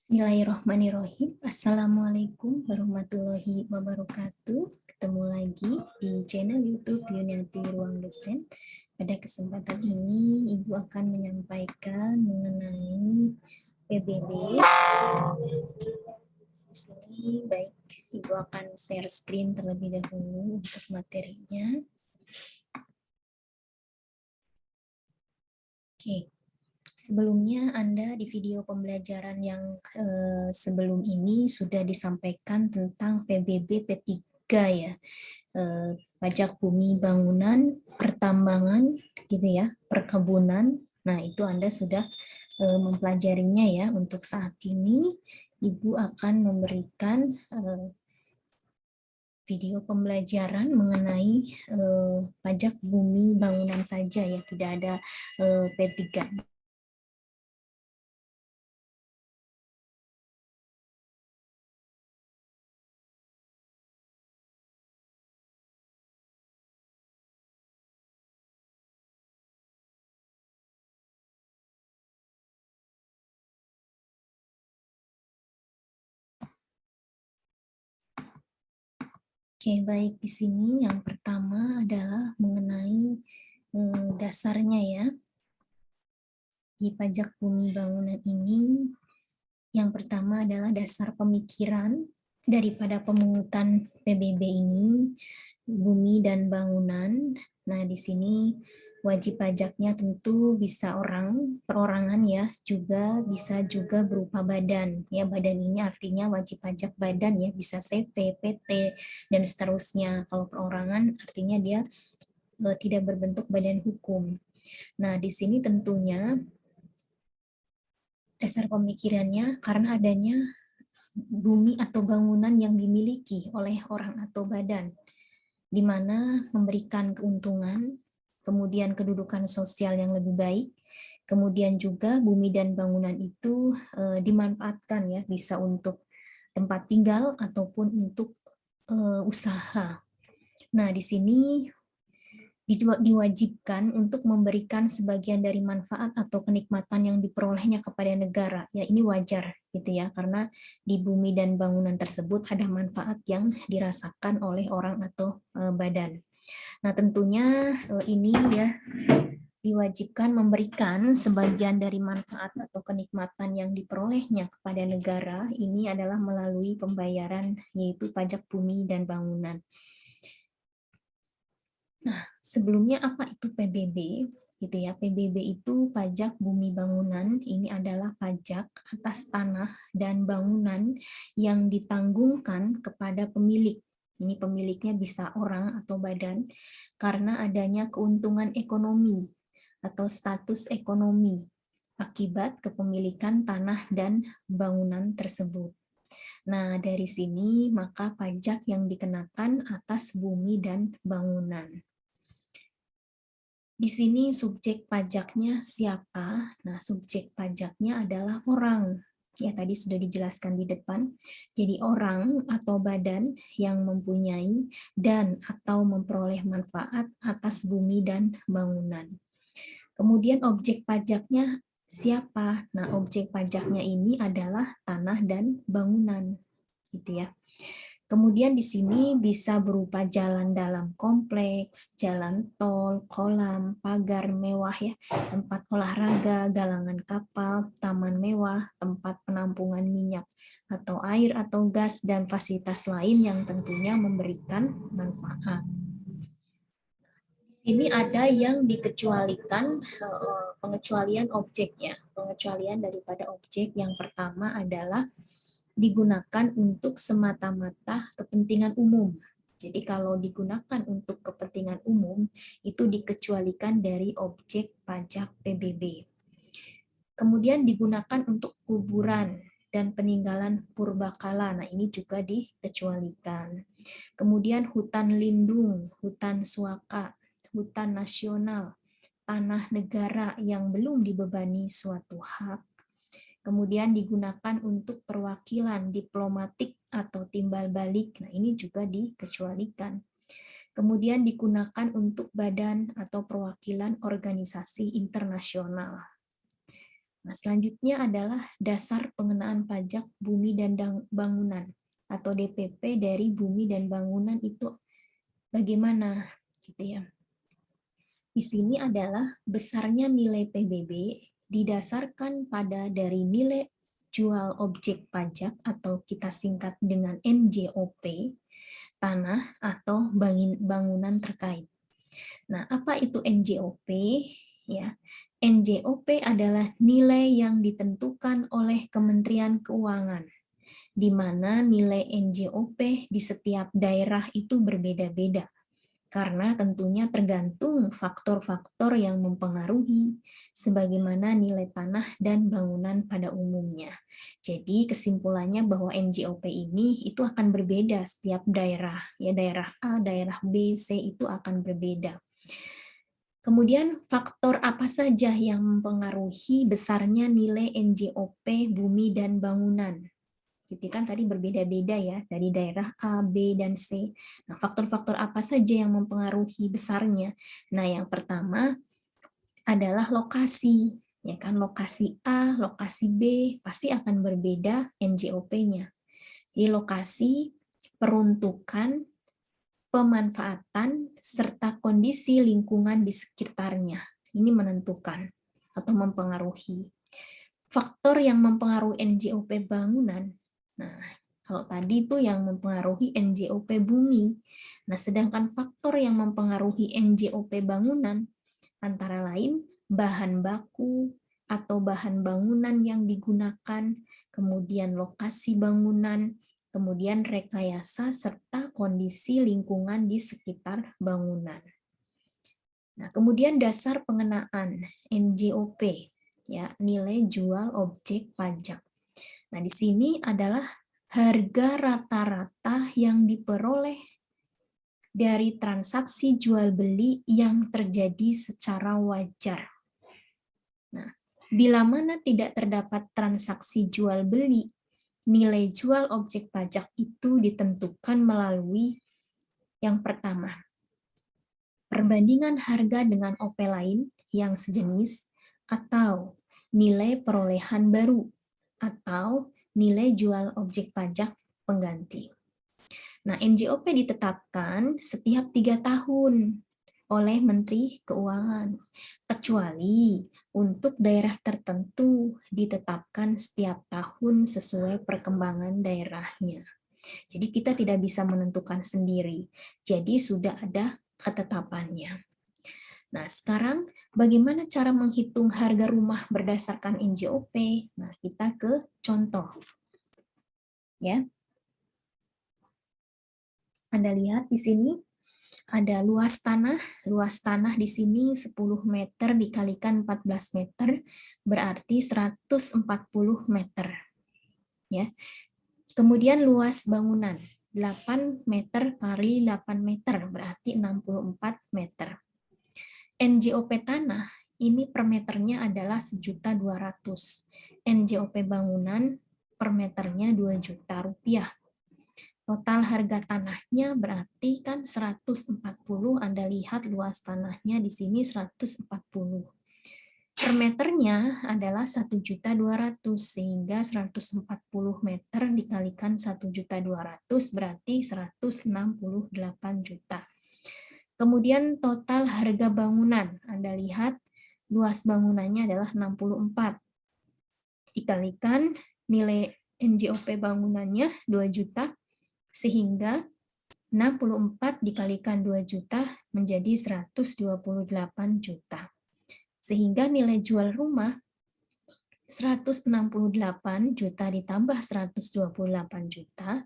Bismillahirrahmanirrahim. Assalamualaikum warahmatullahi wabarakatuh. Ketemu lagi di channel YouTube Yuniati Ruang Dosen. Pada kesempatan ini, Ibu akan menyampaikan mengenai PBB. Di sini, baik, Ibu akan share screen terlebih dahulu untuk materinya. Oke. Sebelumnya Anda di video pembelajaran yang sebelum ini sudah disampaikan tentang PBB P3 ya, pajak bumi bangunan, pertambangan gitu ya, perkebunan. Nah, itu Anda sudah mempelajarinya ya. Untuk saat ini Ibu akan memberikan video pembelajaran mengenai pajak bumi bangunan saja ya, tidak ada P3. Oke, baik, di sini yang pertama adalah mengenai dasarnya ya. Di pajak bumi bangunan ini, yang pertama adalah dasar pemikiran daripada pemungutan PBB ini, bumi dan bangunan. Nah, di sini wajib pajaknya tentu bisa perorangan ya, juga bisa juga berupa badan. Ya, badan ini artinya wajib pajak badan ya, bisa CV, PT, dan seterusnya. Kalau perorangan artinya dia tidak berbentuk badan hukum. Nah, di sini tentunya dasar pemikirannya karena adanya bumi atau bangunan yang dimiliki oleh orang atau badan, di mana memberikan keuntungan, kemudian kedudukan sosial yang lebih baik, kemudian juga bumi dan bangunan itu dimanfaatkan ya, bisa untuk tempat tinggal ataupun untuk usaha. Nah, di sini diwajibkan untuk memberikan sebagian dari manfaat atau kenikmatan yang diperolehnya kepada negara. Ya, ini wajar gitu ya, karena di bumi dan bangunan tersebut ada manfaat yang dirasakan oleh orang atau badan. Nah, tentunya ini ya diwajibkan memberikan sebagian dari manfaat atau kenikmatan yang diperolehnya kepada negara. Ini adalah melalui pembayaran yaitu pajak bumi dan bangunan. Nah, sebelumnya apa itu PBB? Gitu ya, PBB itu pajak bumi bangunan. Ini adalah pajak atas tanah dan bangunan yang ditanggungkan kepada pemilik. Ini pemiliknya bisa orang atau badan karena adanya keuntungan ekonomi atau status ekonomi akibat kepemilikan tanah dan bangunan tersebut. Nah, dari sini maka pajak yang dikenakan atas bumi dan bangunan. Di sini subjek pajaknya siapa? Nah, subjek pajaknya adalah orang. Ya, tadi sudah dijelaskan di depan. Jadi orang atau badan yang mempunyai dan atau memperoleh manfaat atas bumi dan bangunan. Kemudian objek pajaknya siapa? Nah, objek pajaknya ini adalah tanah dan bangunan. Gitu ya. Kemudian di sini bisa berupa jalan dalam kompleks, jalan tol, kolam, pagar mewah ya, tempat olahraga, galangan kapal, taman mewah, tempat penampungan minyak atau air atau gas dan fasilitas lain yang tentunya memberikan manfaat. Di sini ada yang dikecualikan, pengecualian objeknya. Pengecualian daripada objek yang pertama adalah digunakan untuk semata-mata kepentingan umum. Jadi kalau digunakan untuk kepentingan umum, itu dikecualikan dari objek pajak PBB. Kemudian digunakan untuk kuburan dan peninggalan purbakala. Nah, ini juga dikecualikan. Kemudian hutan lindung, hutan suaka, hutan nasional, tanah negara yang belum dibebani suatu hak, kemudian digunakan untuk perwakilan diplomatik atau timbal balik. Nah, ini juga dikecualikan. Kemudian digunakan untuk badan atau perwakilan organisasi internasional. Nah, selanjutnya adalah dasar pengenaan pajak bumi dan bangunan atau DPP dari bumi dan bangunan itu bagaimana gitu ya. Di sini adalah besarnya nilai PBB didasarkan pada dari nilai jual objek pajak atau kita singkat dengan NJOP, tanah atau bangunan terkait. Nah, apa itu NJOP? Ya, NJOP adalah nilai yang ditentukan oleh Kementerian Keuangan, di mana nilai NJOP di setiap daerah itu berbeda-beda, karena tentunya tergantung faktor-faktor yang mempengaruhi, sebagaimana nilai tanah dan bangunan pada umumnya. Jadi kesimpulannya bahwa NJOP ini itu akan berbeda setiap daerah, ya daerah A, daerah B, C itu akan berbeda. Kemudian faktor apa saja yang mempengaruhi besarnya nilai NJOP bumi dan bangunan? Jadi kan tadi berbeda-beda ya dari daerah A, B, dan C. Nah, faktor-faktor apa saja yang mempengaruhi besarnya? Nah, yang pertama adalah lokasi. Ya kan, lokasi A, lokasi B pasti akan berbeda NJOP-nya. Di lokasi, peruntukan, pemanfaatan, serta kondisi lingkungan di sekitarnya. Ini menentukan atau mempengaruhi. Faktor yang mempengaruhi NJOP bangunan, nah kalau tadi itu yang mempengaruhi NJOP bumi, nah sedangkan faktor yang mempengaruhi NJOP bangunan antara lain bahan baku atau bahan bangunan yang digunakan, kemudian lokasi bangunan, kemudian rekayasa serta kondisi lingkungan di sekitar bangunan. Nah, kemudian dasar pengenaan NJOP, ya, nilai jual objek pajak. Nah, di sini adalah harga rata-rata yang diperoleh dari transaksi jual beli yang terjadi secara wajar. Nah, bila mana tidak terdapat transaksi jual beli, nilai jual objek pajak itu ditentukan melalui yang pertama, perbandingan harga dengan OP lain yang sejenis, atau nilai perolehan baru, atau nilai jual objek pajak pengganti. Nah, NJOP ditetapkan setiap 3 tahun oleh Menteri Keuangan, kecuali untuk daerah tertentu ditetapkan setiap tahun sesuai perkembangan daerahnya. Jadi kita tidak bisa menentukan sendiri. Jadi sudah ada ketetapannya. Nah, sekarang bagaimana cara menghitung harga rumah berdasarkan NJOP? Nah, kita ke contoh. Ya. Anda lihat di sini ada luas tanah. Luas tanah di sini 10 meter dikalikan 14 meter berarti 140 meter. Ya. Kemudian luas bangunan 8 meter kali 8 meter berarti 64 meter. NJOP tanah ini per meternya adalah 1.200.000. NJOP bangunan per meternya 2 juta rupiah. Total harga tanahnya berarti kan 140, Anda lihat luas tanahnya di sini 140. Per meternya adalah 1.200.000, sehingga 140 meter dikalikan 1.200.000 berarti 168 juta. Kemudian total harga bangunan, Anda lihat luas bangunannya adalah 64. Dikalikan nilai NJOP bangunannya 2 juta, sehingga 64 dikalikan 2 juta menjadi 128 juta. Sehingga nilai jual rumah 168 juta ditambah 128 juta.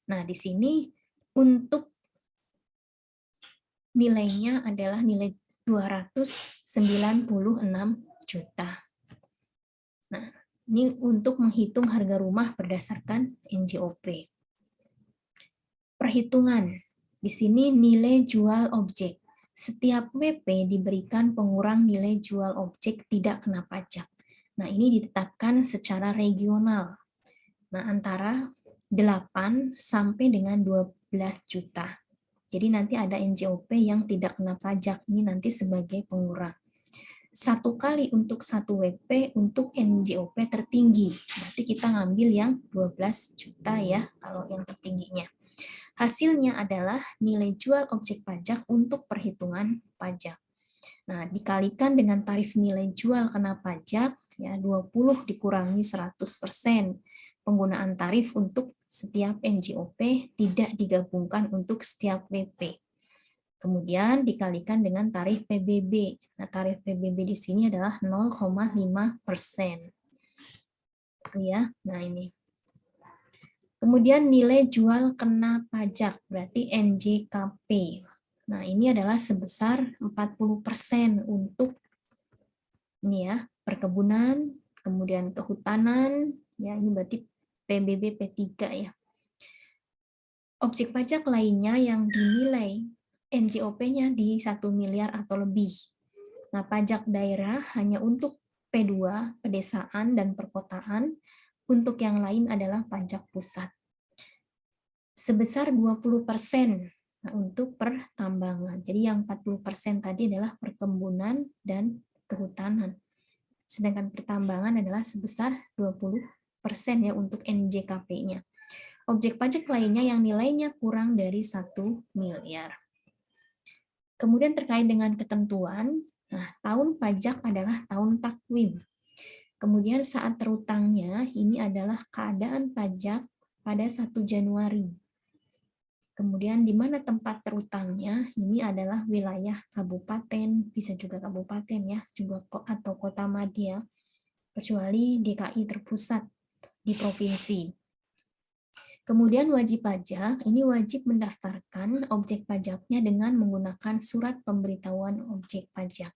Nah, di sini untuk nilainya adalah nilai 296 juta. Nah, ini untuk menghitung harga rumah berdasarkan NJOP. Perhitungan. Di sini nilai jual objek. Setiap WP diberikan pengurang nilai jual objek tidak kena pajak. Nah, ini ditetapkan secara regional. Nah, antara 8 sampai dengan 12 juta. Jadi nanti ada NJOP yang tidak kena pajak, ini nanti sebagai pengurang. 1 kali untuk 1 WP untuk NJOP tertinggi. Berarti kita ngambil yang 12 juta ya, kalau yang tertingginya. Hasilnya adalah nilai jual objek pajak untuk perhitungan pajak. Nah, dikalikan dengan tarif nilai jual kena pajak, ya 20 dikurangi 100%. Penggunaan tarif untuk setiap NJOP tidak digabungkan untuk setiap WP. Kemudian dikalikan dengan tarif PBB. Nah, tarif PBB di sini adalah 0,5%. Itu ya. Nah, ini. Kemudian nilai jual kena pajak, berarti NJKP. Nah, ini adalah sebesar 40% untuk ini ya, perkebunan, kemudian kehutanan, ya ini berarti PBB P3 ya. Objek pajak lainnya yang dinilai NJOP-nya di 1 miliar atau lebih. Nah, pajak daerah hanya untuk P2, pedesaan dan perkotaan, untuk yang lain adalah pajak pusat. Sebesar 20% untuk pertambangan. Jadi yang 40% tadi adalah perkebunan dan kehutanan. Sedangkan pertambangan adalah sebesar 20% ya untuk NJKP-nya. Objek pajak lainnya yang nilainya kurang dari 1 miliar. Kemudian terkait dengan ketentuan, nah, tahun pajak adalah tahun takwim. Kemudian saat terutangnya ini adalah keadaan pajak pada 1 Januari. Kemudian di mana tempat terutangnya ini adalah wilayah kabupaten, bisa juga kabupaten ya, juga atau kota madya, kecuali DKI terpusat di provinsi. Kemudian wajib pajak, ini wajib mendaftarkan objek pajaknya dengan menggunakan surat pemberitahuan objek pajak.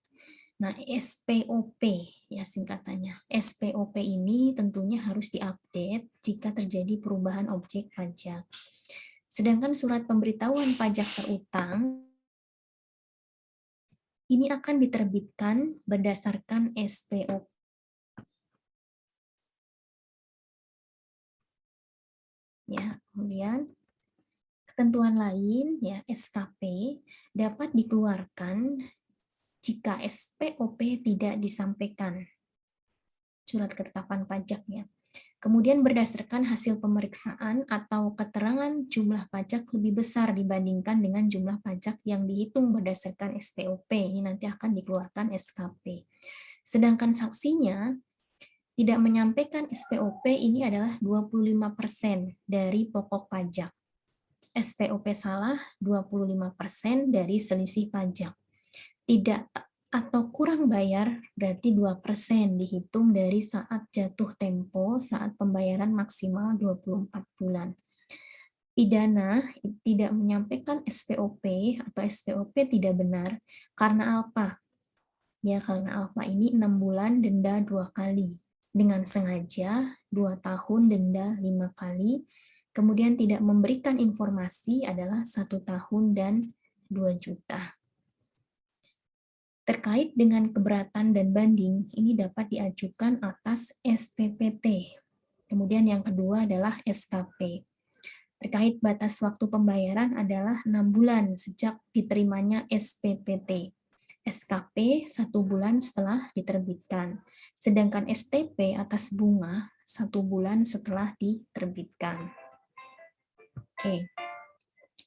Nah, SPOP ya singkatannya. SPOP ini tentunya harus diupdate jika terjadi perubahan objek pajak. Sedangkan surat pemberitahuan pajak terutang ini akan diterbitkan berdasarkan SPOP. Ya, kemudian ketentuan lain ya SKP dapat dikeluarkan jika SPOP tidak disampaikan surat ketetapan pajaknya. Kemudian berdasarkan hasil pemeriksaan atau keterangan jumlah pajak lebih besar dibandingkan dengan jumlah pajak yang dihitung berdasarkan SPOP. Ini nanti akan dikeluarkan SKP. Sedangkan saksinya tidak menyampaikan SPOP ini adalah 25% dari pokok pajak. SPOP salah 25% dari selisih pajak. Tidak atau kurang bayar berarti 2% dihitung dari saat jatuh tempo saat pembayaran maksimal 24 bulan. Pidana tidak menyampaikan SPOP atau SPOP tidak benar karena apa? Ya karena apa ini 6 bulan denda 2 kali. Dengan sengaja 2 tahun denda 5 kali. Kemudian tidak memberikan informasi adalah 1 tahun dan 2 juta. Terkait dengan keberatan dan banding, ini dapat diajukan atas SPPT. Kemudian yang kedua adalah SKP. Terkait batas waktu pembayaran adalah 6 bulan sejak diterimanya SPPT. SKP 1 bulan setelah diterbitkan. Sedangkan STP atas bunga 1 bulan setelah diterbitkan. Oke.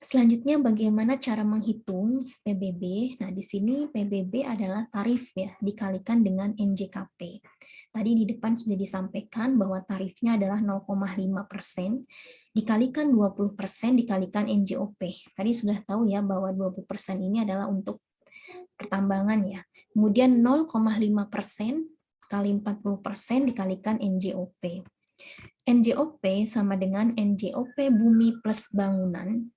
Selanjutnya bagaimana cara menghitung PBB? Nah, di sini PBB adalah tarif ya, dikalikan dengan NJKP. Tadi di depan sudah disampaikan bahwa tarifnya adalah 0,5%, dikalikan 20%, dikalikan NJOP. Tadi sudah tahu ya bahwa 20% ini adalah untuk pertambangan ya. Kemudian 0,5% kali 40% dikalikan NJOP. NJOP sama dengan NJOP bumi plus bangunan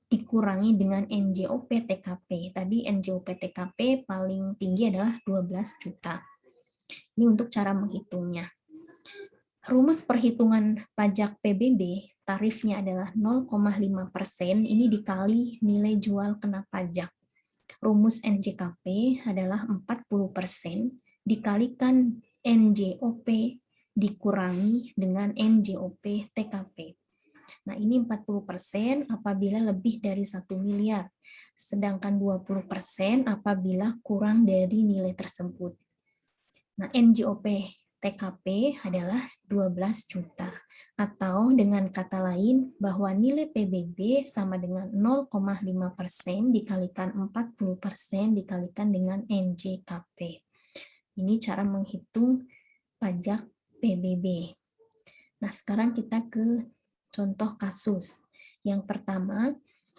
dikurangi dengan NJOP TKP. Tadi NJOP TKP paling tinggi adalah 12 juta. Ini untuk cara menghitungnya. Rumus perhitungan pajak PBB, tarifnya adalah 0,5%, ini dikali nilai jual kena pajak. Rumus NJKP adalah 40%, dikalikan NJOP dikurangi dengan NJOP TKP. Nah, ini 40% apabila lebih dari 1 miliar, sedangkan 20% apabila kurang dari nilai tersebut. Nah, NJOP TKP adalah 12 juta. Atau dengan kata lain, bahwa nilai PBB sama dengan 0,5% dikalikan 40% dikalikan dengan NJKP. Ini cara menghitung pajak PBB. Nah, sekarang kita ke contoh kasus. Yang pertama,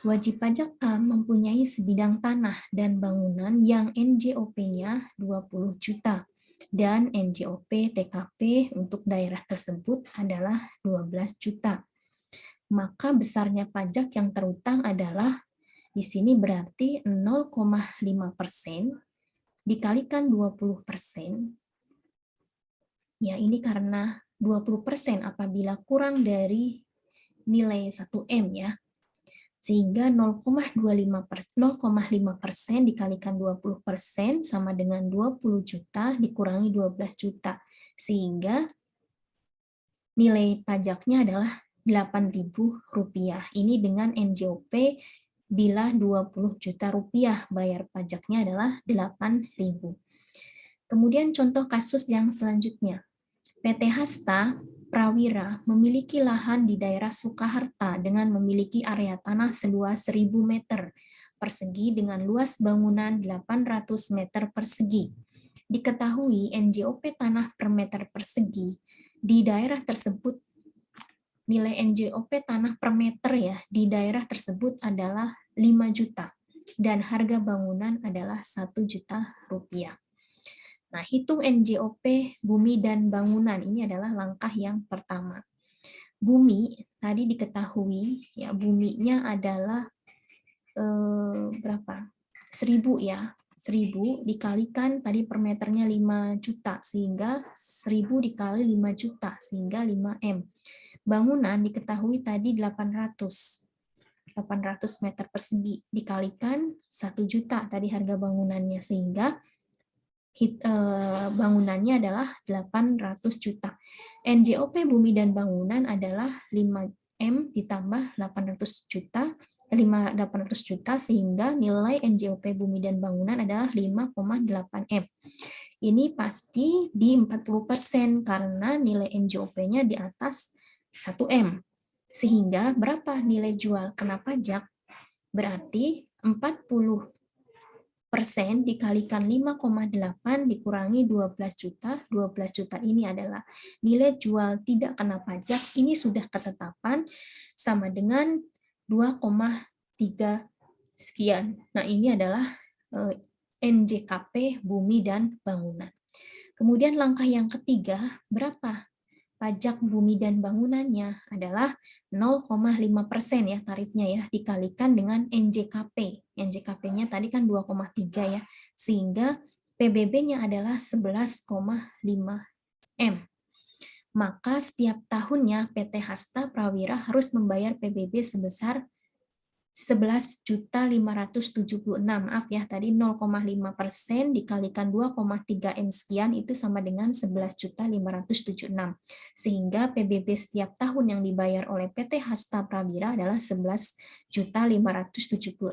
wajib pajak A mempunyai sebidang tanah dan bangunan yang NJOP-nya 20 juta dan NJOP TKP untuk daerah tersebut adalah 12 juta. Maka besarnya pajak yang terutang adalah di sini berarti 0,5% dikalikan 20%. Ya, ini karena 20% apabila kurang dari nilai 1M ya. Sehingga 0,5% dikalikan 20% sama dengan 20 juta dikurangi 12 juta. Sehingga nilai pajaknya adalah Rp8.000. Ini dengan NJOP bila 20 juta rupiah, bayar pajaknya adalah 8.000. Kemudian contoh kasus yang selanjutnya. PT Hasta Prawira memiliki lahan di daerah Sukaharta dengan memiliki area tanah seluas 1.000 meter persegi dengan luas bangunan 800 meter persegi. Diketahui NJOP tanah per meter persegi di daerah tersebut, nilai NJOP tanah per meter ya di daerah tersebut adalah 5 juta dan harga bangunan adalah 1 juta rupiah. Nah, hitung NJOP bumi dan bangunan ini adalah langkah yang pertama. Bumi tadi diketahui ya buminya adalah berapa? 1.000 ya. 1.000 dikalikan tadi per meternya 5 juta sehingga 1.000 dikali 5 juta sehingga 5M. Bangunan diketahui tadi 800 meter persegi dikalikan 1 juta tadi harga bangunannya sehingga bangunannya adalah 800 juta. NJOP bumi dan bangunan adalah 5M ditambah 800 juta sehingga nilai NJOP bumi dan bangunan adalah 5,8M. Ini pasti di 40% karena nilai NJOP-nya di atas 1M. Sehingga berapa nilai jual kena pajak? Berarti 40% dikalikan 5,8 dikurangi 12 juta. 12 juta ini adalah nilai jual tidak kena pajak. Ini sudah ketetapan sama dengan 2,3 sekian. Nah, ini adalah NJKP bumi dan bangunan. Kemudian langkah yang ketiga, berapa? Pajak bumi dan bangunannya adalah 0,5% ya tarifnya ya, dikalikan dengan NJKP. NJKP-nya tadi kan 2,3 ya, sehingga PBB-nya adalah 11,5M. Maka setiap tahunnya PT Hasta Prawira harus membayar PBB sebesar 11.576, maaf ya, tadi 0,5% dikalikan 2,3M sekian itu sama dengan 11.576. Sehingga PBB setiap tahun yang dibayar oleh PT Hasta Prawira adalah 11.576.000.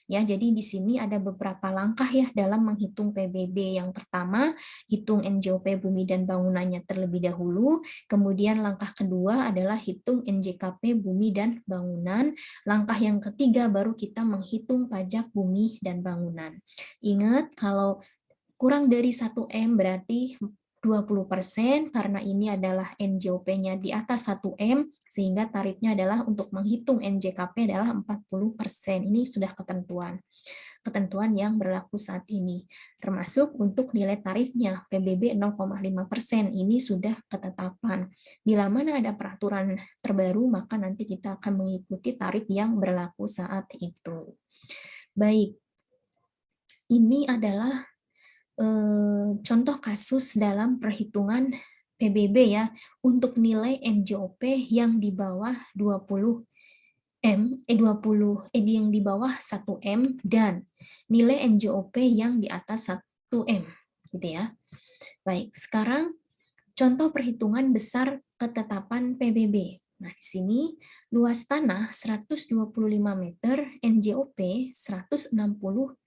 Ya, jadi di sini ada beberapa langkah ya dalam menghitung PBB. Yang pertama, hitung NJOP bumi dan bangunannya terlebih dahulu. Kemudian langkah kedua adalah hitung NJKP bumi dan bangunan. Langkah yang ketiga baru kita menghitung pajak bumi dan bangunan. Ingat kalau kurang dari 1M berarti 20% karena ini adalah NJOP-nya di atas 1M sehingga tarifnya adalah untuk menghitung NJKP adalah 40%. Ini sudah ketentuan yang berlaku saat ini. Termasuk untuk nilai tarifnya PBB 0,5%. Ini sudah ketetapan. Bila mana ada peraturan terbaru maka nanti kita akan mengikuti tarif yang berlaku saat itu. Baik. Ini adalah contoh kasus dalam perhitungan PBB ya untuk nilai NJOP yang di bawah 20M, yang di bawah 1M dan nilai NJOP yang di atas 1M gitu ya. Baik, sekarang contoh perhitungan besar ketetapan PBB. Nah, di sini luas tanah 125 meter, NJOP 160.000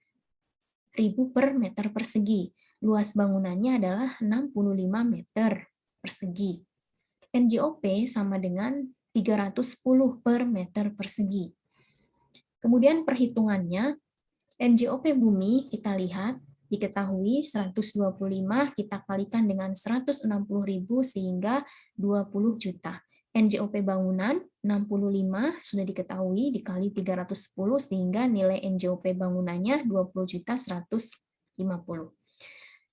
per meter persegi. luas bangunannya adalah 65 meter persegi. NJOP sama dengan 310 per meter persegi. Kemudian perhitungannya, NJOP bumi kita lihat, diketahui 125 kita kalikan dengan 160.000 sehingga 20 juta. NJOP bangunan 65 sudah diketahui dikali 310 sehingga nilai NJOP bangunannya 20 juta 150.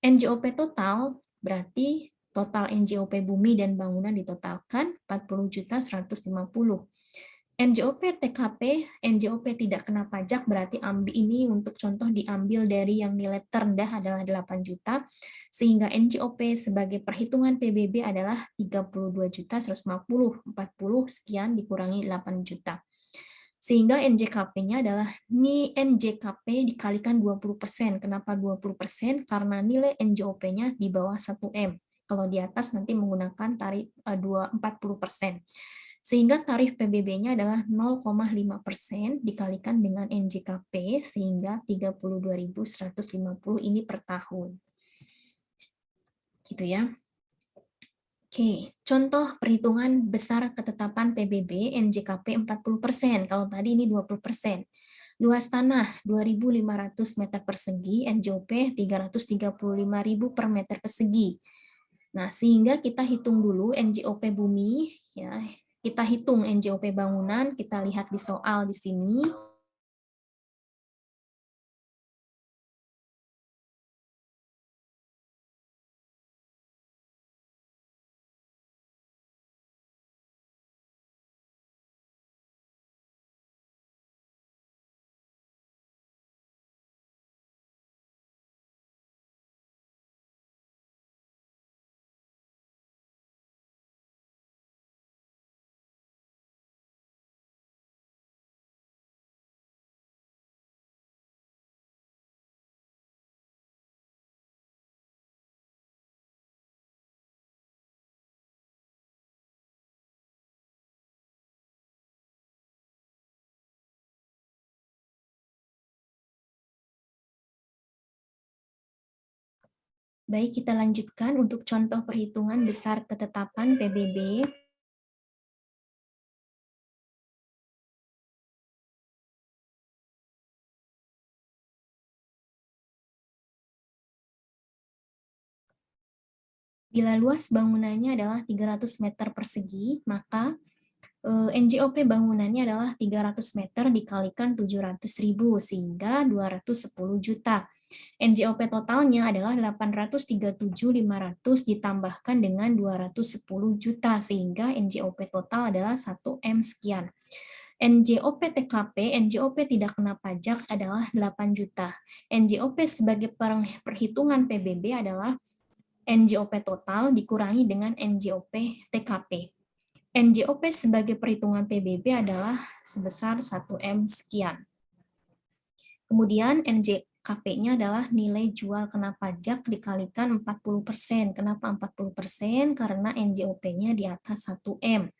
NJOP total berarti total NJOP bumi dan bangunan ditotalkan 40 juta 150. NJOP TKP, NJOP tidak kena pajak berarti ini untuk contoh diambil dari yang nilai terendah adalah 8 juta, sehingga NJOP sebagai perhitungan PBB adalah 32 juta 150, 40 sekian dikurangi 8 juta. Sehingga NJKP-nya adalah NJKP dikalikan 20%. Kenapa 20%? Karena nilai NJOP-nya di bawah 1M. Kalau di atas nanti menggunakan tarif 40%. Sehingga tarif PBB-nya adalah 0,5% dikalikan dengan NJKP sehingga 32.150 ini per tahun. Gitu ya. Oke, contoh perhitungan besar ketetapan PBB NJKP 40%, kalau tadi ini 20%. Luas tanah 2.500 meter persegi, NJOP 335.000 per meter persegi. Nah, sehingga kita hitung dulu NJOP bumi, ya. Kita hitung NJOP bangunan, kita lihat di soal di sini. Baik, kita lanjutkan untuk contoh perhitungan besar ketetapan PBB. Bila luas bangunannya adalah 300 meter persegi, maka NJOP bangunannya adalah 300 meter dikalikan 700.000 sehingga 210 juta. NJOP totalnya adalah 837.500 ditambahkan dengan 210 juta sehingga NJOP total adalah 1M sekian. NJOP TKP, NJOP tidak kena pajak adalah 8 juta. NJOP sebagai perhitungan PBB adalah NJOP total dikurangi dengan NJOP TKP. NJOP sebagai perhitungan PBB adalah sebesar 1M sekian. Kemudian NJKP-nya adalah nilai jual kena pajak dikalikan 40%. Kenapa 40%? Karena NJOP-nya di atas 1M.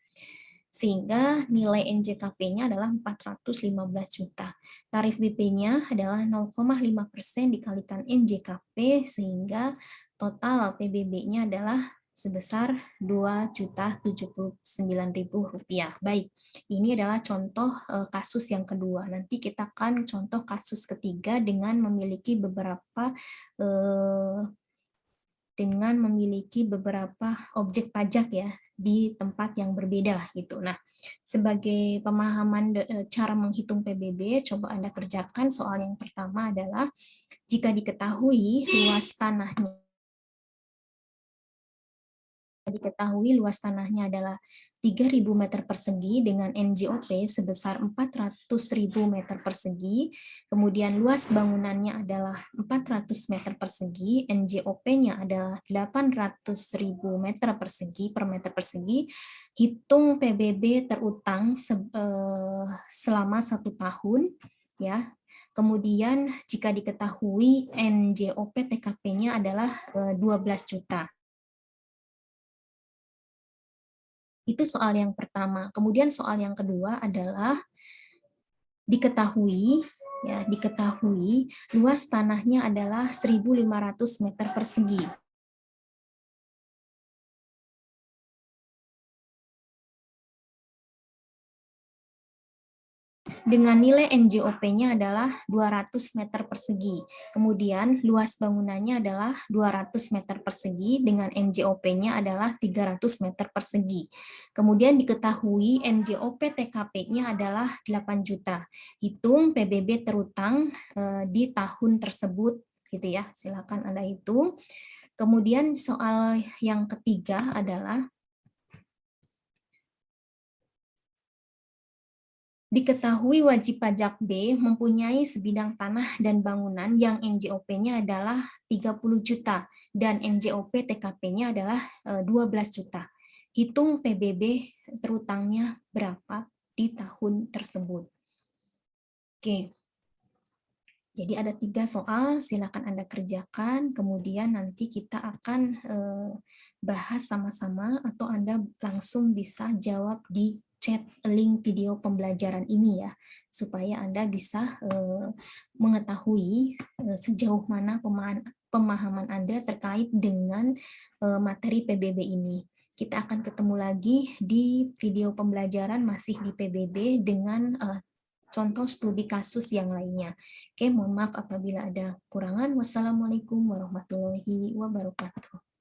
Sehingga nilai NJKP-nya adalah 415 juta. Tarif BP-nya adalah 0,5% dikalikan NJKP sehingga total PBB-nya adalah sebesar Rp2.079.000. Baik, ini adalah contoh kasus yang kedua. Nanti kita akan contoh kasus ketiga dengan memiliki beberapa objek pajak ya di tempat yang berbeda gitu. Nah, sebagai pemahaman cara menghitung PBB, coba Anda kerjakan soal yang pertama adalah jika diketahui luas tanahnya adalah 3.000 meter persegi dengan NJOP sebesar 400.000 meter persegi, kemudian luas bangunannya adalah 400 meter persegi, NJOP-nya adalah 800.000 meter persegi per meter persegi, hitung PBB terutang selama 1 tahun, ya. Kemudian jika diketahui NJOP TKP-nya adalah 12 juta. Itu soal yang pertama. Kemudian soal yang kedua adalah diketahui Ya, diketahui luas tanahnya adalah 1.500 meter persegi. Dengan nilai NJOP-nya adalah 200 meter persegi. Kemudian luas bangunannya adalah 200 meter persegi dengan NJOP-nya adalah 300 meter persegi. Kemudian diketahui NJOP TKP-nya adalah 8 juta. Hitung PBB terutang di tahun tersebut gitu ya. Silakan Anda hitung. Kemudian soal yang ketiga adalah diketahui wajib pajak B mempunyai sebidang tanah dan bangunan yang NJOP-nya adalah 30 juta dan NJOP TKP-nya adalah 12 juta. Hitung PBB terutangnya berapa di tahun tersebut. Oke. Jadi ada 3 soal, silakan Anda kerjakan, kemudian nanti kita akan bahas sama-sama atau Anda langsung bisa jawab di chat link video pembelajaran ini ya, supaya Anda bisa mengetahui sejauh mana pemahaman Anda terkait dengan materi PBB ini. Kita akan ketemu lagi di video pembelajaran masih di PBB dengan contoh studi kasus yang lainnya. Oke, mohon maaf apabila ada kurangan. Wassalamualaikum warahmatullahi wabarakatuh.